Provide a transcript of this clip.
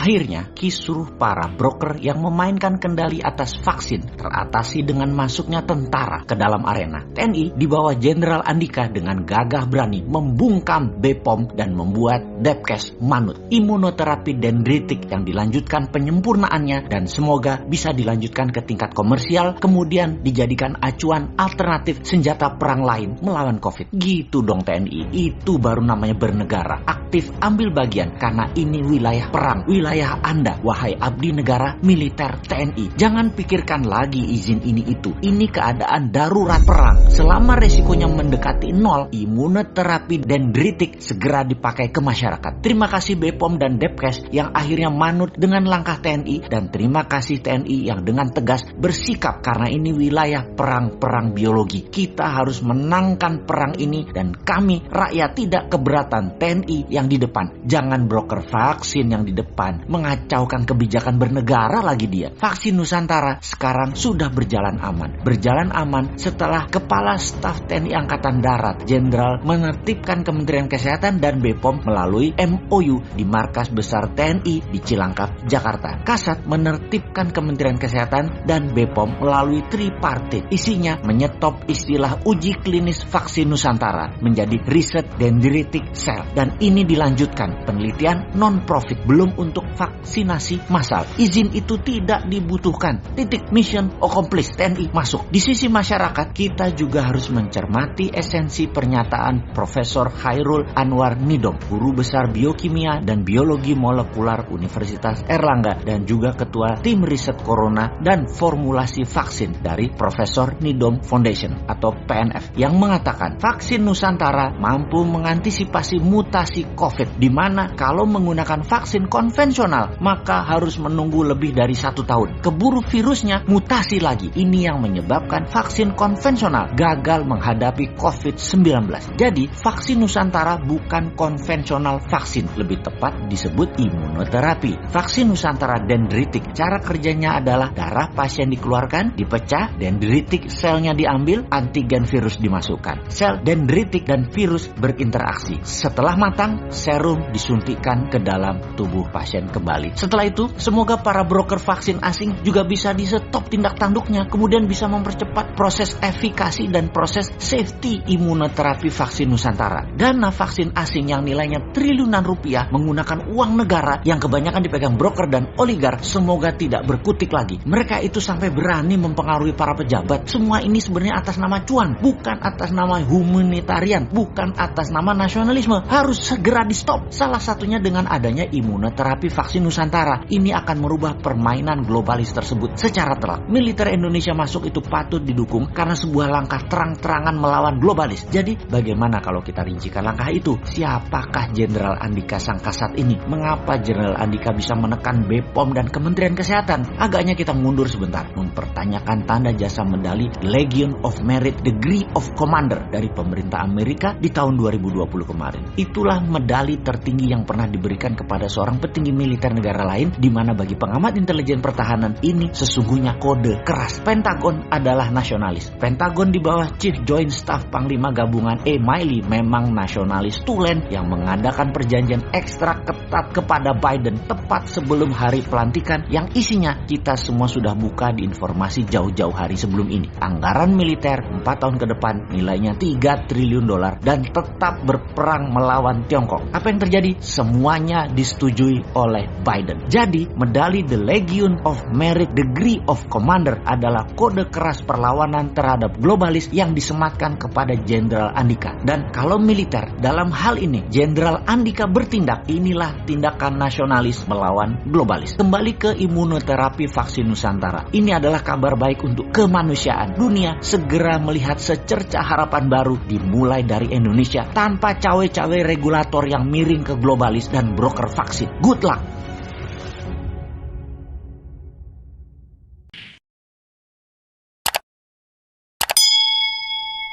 Akhirnya, kisruh para broker yang memainkan kendali atas vaksin teratasi dengan masuknya tentara ke dalam arena. TNI di bawah Jenderal Andika dengan gagah berani membungkam BPOM dan membuat Depkes manut. Imunoterapi dendritik yang dilanjutkan penyempurnaannya dan semoga bisa dilanjutkan ke tingkat komersial, kemudian dijadikan acuan alternatif senjata perang lain melawan COVID. Gitu dong TNI, itu baru namanya bernegara. Aktif ambil bagian karena ini wilayah perang, wilayah Anda, wahai abdi negara militer TNI. Jangan pikirkan lagi izin ini itu. Ini keadaan darurat perang. Selama resikonya mendekati nol, imunoterapi dendritik segera dipakai ke masyarakat. Terima kasih BPOM dan Depkes yang akhirnya manut dengan langkah TNI, dan terima kasih TNI yang dengan tegas bersikap karena ini wilayah perang biologi. Kita harus menangkan perang ini dan kami rakyat tidak keberatan TNI yang di depan. Jangan broker vaksin yang di depan mengacaukan kebijakan bernegara lagi dia. Vaksin Nusantara sekarang sudah berjalan aman. Berjalan aman setelah Kepala Staf TNI Angkatan Darat Jenderal menertibkan Kementerian Kesehatan dan BPOM melalui MOU di Markas Besar TNI di Cilangkap, Jakarta. Kasat menertibkan Kementerian Kesehatan dan BPOM melalui tripartit. Isinya menyetop istilah uji klinis vaksin Nusantara menjadi riset dendritic cell, dan ini dilanjutkan penelitian non-profit belum untuk vaksinasi massal. Izin itu tidak dibutuhkan. Titik, mission accomplished. TNI masuk. Di sisi masyarakat, kita juga harus mencermati esensi pernyataan Profesor Hairul Anwar Nidom, guru besar biokimia dan biologi molekular Universitas Erlangga dan juga ketua tim riset corona dan formulasi vaksin dari Profesor Nidom Foundation atau PNF, yang mengatakan vaksin Nusantara mampu mengantisipasi mutasi COVID, di mana kalau menggunakan vaksin konvensional maka harus menunggu lebih dari 1 tahun. Keburu virusnya mutasi lagi. Ini yang menyebabkan vaksin konvensional gagal menghadapi COVID-19. Jadi vaksin Nusantara bukan konvensional vaksin, lebih tepat disebut imunoterapi. Vaksin Nusantara dendritik, cara kerjanya adalah darah pasien dikeluarkan, dipecah, dendritik selnya diambil, antigen virus dimasukkan. Sel dendritik dan virus berinteraksi. Setelah matang, serum disuntikkan ke dalam tubuh pasien kembali. Setelah itu, semoga para broker vaksin asing juga bisa di-stop tindak tanduknya, kemudian bisa mempercepat proses efikasi dan proses safety imunoterapi vaksin Nusantara. Dana vaksin asing yang nilainya triliunan rupiah menggunakan uang negara yang kebanyakan dipegang broker dan oligark semoga tidak berkutik lagi. Mereka itu sampai berani mempengaruhi para pejabat. Semua ini sebenarnya atas nama cuan, bukan atas nama humanitarian, bukan atas nama nasionalisme. Harus segera di-stop. Salah satunya dengan adanya imunoterapi vaksin Nusantara. Ini akan merubah permainan globalis tersebut secara telak. Militer Indonesia masuk itu patut didukung karena sebuah langkah terang-terangan melawan globalis. Jadi bagaimana kalau kita rincikan langkah itu? Siapakah Jenderal Andika sang kasat ini? Mengapa Jenderal Andika bisa menekan BPOM dan Kementerian Kesehatan? Agaknya kita mundur sebentar, mempertanyakan tanda jasa medali Legion of Merit Degree of Commander dari pemerintah Amerika di tahun 2020 kemarin. Itulah medali tertinggi yang pernah diberikan kepada seorang petinggi militer negara lain, di mana bagi pengamat intelijen pertahanan ini sesungguhnya kode keras. Pentagon adalah nasionalis. Pentagon di bawah Chief Joint Staff Panglima Gabungan E. Miley memang nasionalis tulen yang mengadakan perjanjian ekstra ketat kepada Biden tepat sebelum hari pelantikan, yang isinya kita semua sudah buka di informasi jauh-jauh hari sebelum ini. Anggaran militer 4 tahun ke depan nilainya $3 triliun dan tetap berperang melawan Tiongkok. Apa yang terjadi? Semuanya disetujui oleh Biden. Jadi medali The Legion of Merit Degree of Commander adalah kode keras perlawanan terhadap globalis yang disematkan kepada Jenderal Andika. Dan kalau militer dalam hal ini Jenderal Andika bertindak, inilah tindakan nasionalis melawan globalis. Kembali ke imunoterapi vaksin Nusantara. Ini adalah kabar baik untuk kemanusiaan. Dunia segera melihat secerca harapan baru dimulai dari Indonesia tanpa cawe-cawe regulator yang miring ke globalis dan broker vaksin. Good luck.